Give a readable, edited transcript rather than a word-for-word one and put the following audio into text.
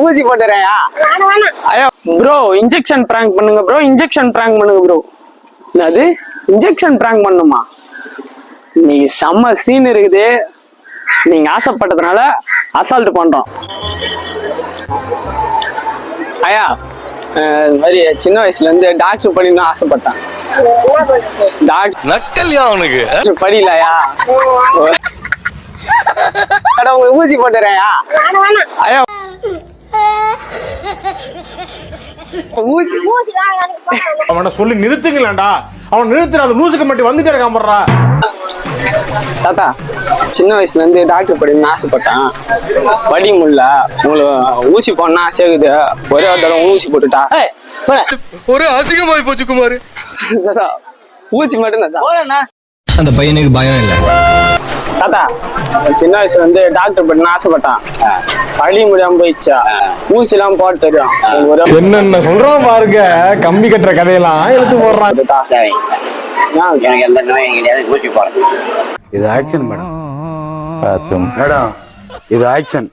ஊசி போட்டுறேன். ஐயோ ப்ரோ இன்ஜெக்ஷன் பிராங்க் பண்ணுங்க ப்ரோ, இன்ஜெக்ஷன் பிராங்க் பண்ணுங்க ப்ரோ. அது இன்ஜெக்ஷன் பிராங்க் பண்ணுமா? இன்னைக்கு செம்ம சீன் இருக்குது. நீங்க ஆசைப்பட்டதுனால அசால்ட் பண்றோம். ஐயா இது மாதிரி சின்ன வயசுல இருந்து டாக்டர் படிக்கணும்னு ஆசைப்பட்டேன். நக்கல்யா அவனுக்கு படிக்கலையா? ஊசி போட்டுறேன். ஐயோ ஊசி அவனை சொல்லி நிறுத்துங்களேன்டா. அவன் நிறுத்துற அந்த லூசுக்கு மட்டும் வந்துட்டே இருக்கான் போடுறா. தாத்தா சின்ன வயசுல இருந்து டாக்டர் படிக்கணும்னு ஆசைப்பட்டேன். படி முடியல. உங்களுக்கு ஊசி போடனா சேகுது. ஒரே ஒரு தடவை ஊசி போட்டுட்டா ஒரு அசிங்கமாய் போச்சு குமார். ஊசி மட்டும் அந்த பையனுக்கு பயம் இல்லை. தாத்தா சின்ன வயசுல இருந்து டாக்டர் படிக்கணும்னு ஆசைப்பட்டான். படி முடியாம போயிடுச்சா. ஊசி எல்லாம் போட தெரியும். என்னென்ன சொல்றான் பாருங்க. கம்பி கட்டுற கதையெல்லாம் எடுத்து போடுறான். எனக்கு எந்த நோயும் கிடையாது. ஊசி போடுறேன். இது ஆக்ஷன் மேடம். மேடம் இது ஆக்ஷன்.